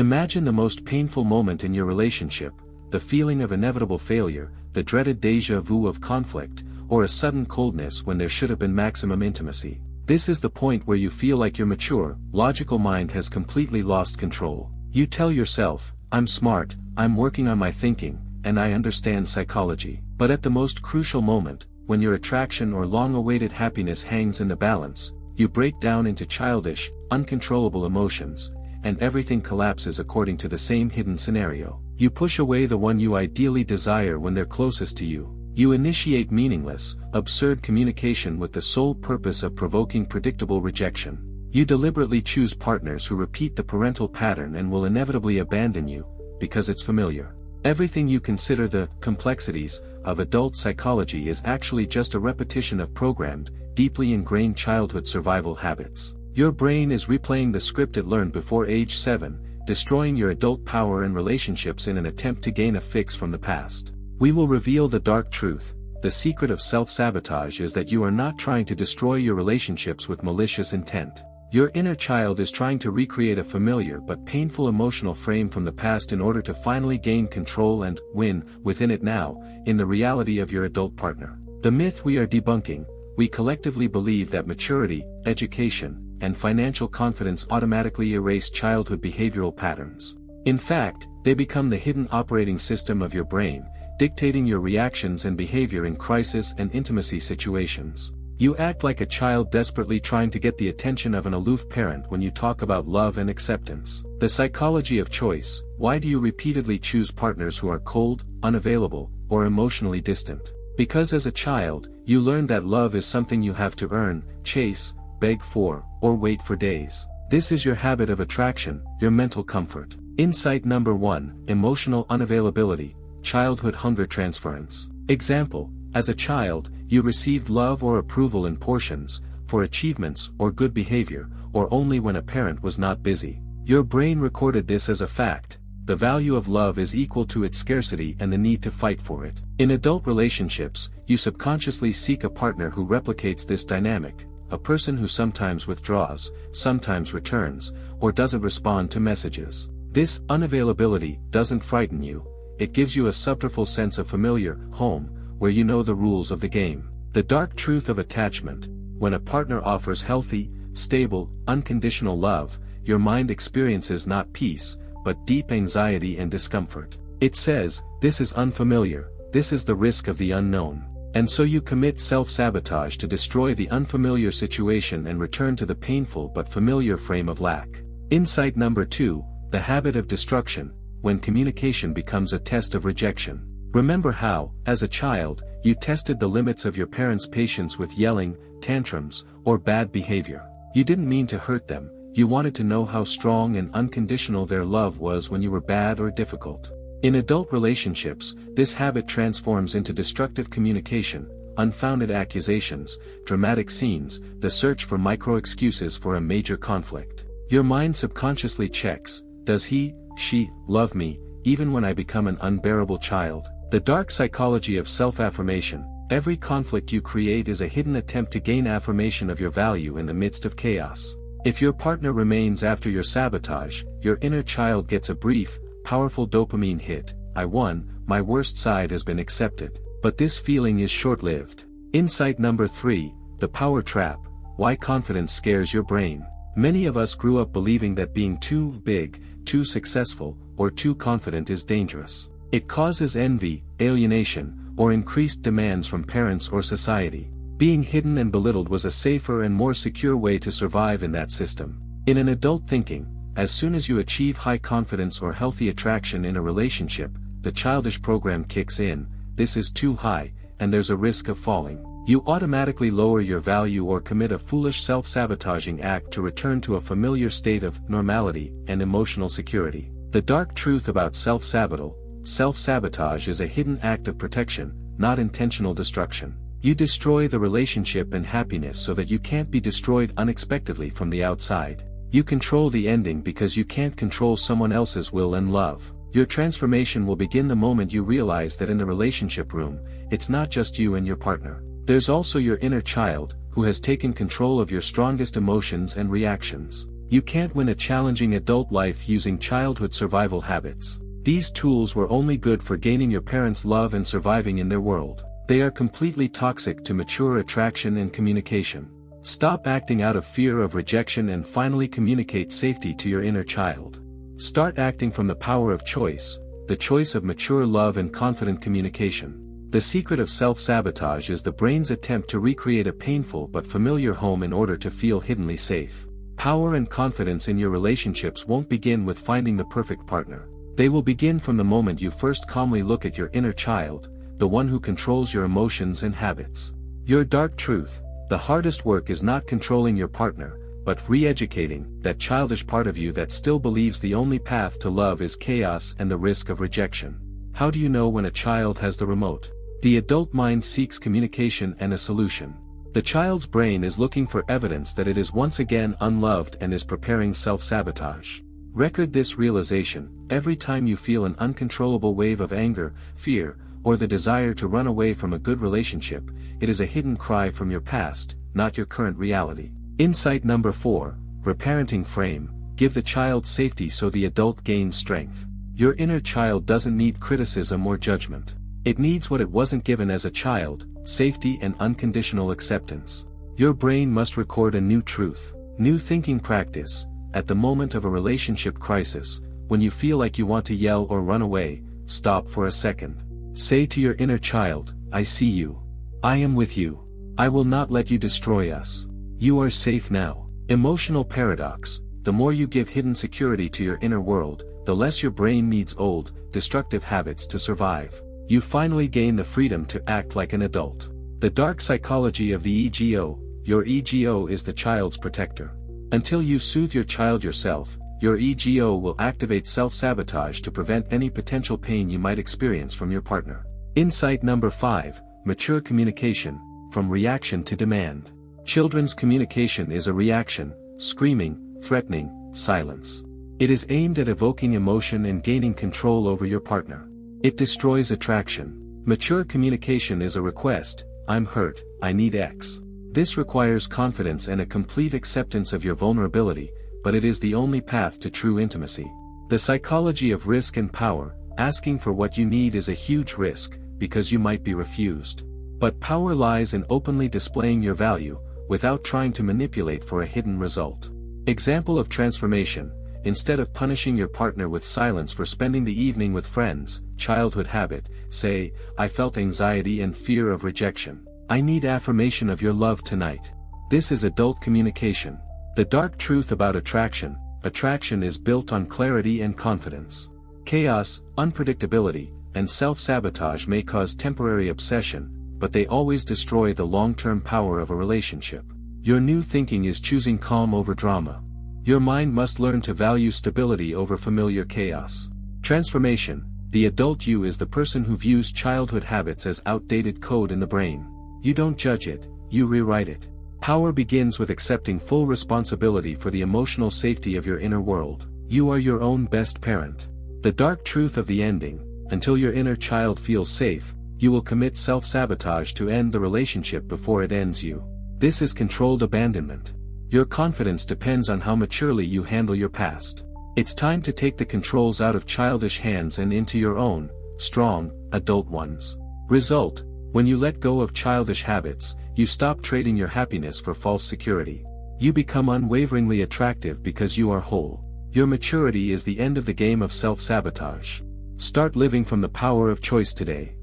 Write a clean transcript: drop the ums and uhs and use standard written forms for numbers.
Imagine the most painful moment in your relationship, the feeling of inevitable failure, the dreaded déjà vu of conflict, or a sudden coldness when there should have been maximum intimacy. This is the point where you feel like your mature, logical mind has completely lost control. You tell yourself, "I'm smart, I'm working on my thinking, and I understand psychology." But at the most crucial moment, when your attraction or long-awaited happiness hangs in the balance, you break down into childish, uncontrollable emotions, and everything collapses according to the same hidden scenario. You push away the one you ideally desire when they're closest to you. You initiate meaningless, absurd communication with the sole purpose of provoking predictable rejection. You deliberately choose partners who repeat the parental pattern and will inevitably abandon you, because it's familiar. Everything you consider the complexities of adult psychology is actually just a repetition of programmed, deeply ingrained childhood survival habits. Your brain is replaying the script it learned before age 7, destroying your adult power and relationships in an attempt to gain a fix from the past. We will reveal the dark truth. The secret of self-sabotage is that you are not trying to destroy your relationships with malicious intent. Your inner child is trying to recreate a familiar but painful emotional frame from the past in order to finally gain control and win within it now, in the reality of your adult partner. The myth we are debunking: we collectively believe that maturity, education, and financial confidence automatically erase childhood behavioral patterns. In fact, they become the hidden operating system of your brain, dictating your reactions and behavior in crisis and intimacy situations. You act like a child desperately trying to get the attention of an aloof parent when you talk about love and acceptance. The psychology of choice: why do you repeatedly choose partners who are cold, unavailable, or emotionally distant? Because as a child, you learned that love is something you have to earn, chase, beg for, or wait for days. This is your habit of attraction, your mental comfort. Insight number 1: emotional unavailability, childhood hunger transference. Example: as a child, you received love or approval in portions, for achievements or good behavior, or only when a parent was not busy. Your brain recorded this as a fact. The value of love is equal to its scarcity and the need to fight for it. In adult relationships, you subconsciously seek a partner who replicates this dynamic, a person who sometimes withdraws, sometimes returns, or doesn't respond to messages. This unavailability doesn't frighten you. It gives you a subtle sense of familiar home, where you know the rules of the game. The dark truth of attachment: when a partner offers healthy, stable, unconditional love, your mind experiences not peace, but deep anxiety and discomfort. It says, "This is unfamiliar, this is the risk of the unknown." And so you commit self-sabotage to destroy the unfamiliar situation and return to the painful but familiar frame of lack. Insight number 2: the habit of destruction, when communication becomes a test of rejection. Remember how, as a child, you tested the limits of your parents' patience with yelling, tantrums, or bad behavior. You didn't mean to hurt them, you wanted to know how strong and unconditional their love was when you were bad or difficult. In adult relationships, this habit transforms into destructive communication, unfounded accusations, dramatic scenes, the search for micro-excuses for a major conflict. Your mind subconsciously checks: does he, she, love me, even when I become an unbearable child? The dark psychology of self-affirmation: every conflict you create is a hidden attempt to gain affirmation of your value in the midst of chaos. If your partner remains after your sabotage, your inner child gets a brief, powerful dopamine hit: I won, my worst side has been accepted. But this feeling is short-lived. Insight number 3: the power trap, why confidence scares your brain. Many of us grew up believing that being too big, too successful, or too confident is dangerous. It causes envy, alienation, or increased demands from parents or society. Being hidden and belittled was a safer and more secure way to survive in that system. In an adult thinking, as soon as you achieve high confidence or healthy attraction in a relationship, the childish program kicks in: this is too high, and there's a risk of falling. You automatically lower your value or commit a foolish self-sabotaging act to return to a familiar state of normality and emotional security. The dark truth about self-sabotage is a hidden act of protection, not intentional destruction. You destroy the relationship and happiness so that you can't be destroyed unexpectedly from the outside. You control the ending because you can't control someone else's will and love. Your transformation will begin the moment you realize that in the relationship room, it's not just you and your partner. There's also your inner child, who has taken control of your strongest emotions and reactions. You can't win a challenging adult life using childhood survival habits. These tools were only good for gaining your parents' love and surviving in their world. They are completely toxic to mature attraction and communication. Stop acting out of fear of rejection and finally communicate safety to your inner child. Start acting from the power of choice, the choice of mature love and confident communication. The secret of self-sabotage is the brain's attempt to recreate a painful but familiar home in order to feel hiddenly safe. Power and confidence in your relationships won't begin with finding the perfect partner. They will begin from the moment you first calmly look at your inner child, the one who controls your emotions and habits. Your dark truth: the hardest work is not controlling your partner, but re-educating that childish part of you that still believes the only path to love is chaos and the risk of rejection. How do you know when a child has the remote? The adult mind seeks communication and a solution. The child's brain is looking for evidence that it is once again unloved and is preparing self-sabotage. Record this realization: every time you feel an uncontrollable wave of anger, fear, or the desire to run away from a good relationship, it is a hidden cry from your past, not your current reality. Insight number 4, reparenting frame: give the child safety so the adult gains strength. Your inner child doesn't need criticism or judgment. It needs what it wasn't given as a child: safety and unconditional acceptance. Your brain must record a new truth. New thinking practice: at the moment of a relationship crisis, when you feel like you want to yell or run away, stop for a second. Say to your inner child, I see you. I am with you. I will not let you destroy us. You are safe now. Emotional paradox: the more you give hidden security to your inner world, the less your brain needs old, destructive habits to survive. You finally gain the freedom to act like an adult. The dark psychology of the ego: your ego is the child's protector. Until you soothe your child yourself, your ego will activate self-sabotage to prevent any potential pain you might experience from your partner. Insight number 5, mature communication: from reaction to demand. Children's communication is a reaction: screaming, threatening, silence. It is aimed at evoking emotion and gaining control over your partner. It destroys attraction. Mature communication is a request: I'm hurt, I need X. This requires confidence and a complete acceptance of your vulnerability, but it is the only path to true intimacy. The psychology of risk and power: asking for what you need is a huge risk, because you might be refused. But power lies in openly displaying your value, without trying to manipulate for a hidden result. Example of transformation: instead of punishing your partner with silence for spending the evening with friends, childhood habit, say, I felt anxiety and fear of rejection. I need affirmation of your love tonight. This is adult communication. The dark truth about attraction: attraction is built on clarity and confidence. Chaos, unpredictability, and self-sabotage may cause temporary obsession, but they always destroy the long-term power of a relationship. Your new thinking is choosing calm over drama. Your mind must learn to value stability over familiar chaos. Transformation: the adult you is the person who views childhood habits as outdated code in the brain. You don't judge it, you rewrite it. Power begins with accepting full responsibility for the emotional safety of your inner world. You are your own best parent. The dark truth of the ending: until your inner child feels safe, you will commit self-sabotage to end the relationship before it ends you. This is controlled abandonment. Your confidence depends on how maturely you handle your past. It's time to take the controls out of childish hands and into your own, strong, adult ones. Result: when you let go of childish habits, you stop trading your happiness for false security. You become unwaveringly attractive because you are whole. Your maturity is the end of the game of self-sabotage. Start living from the power of choice today.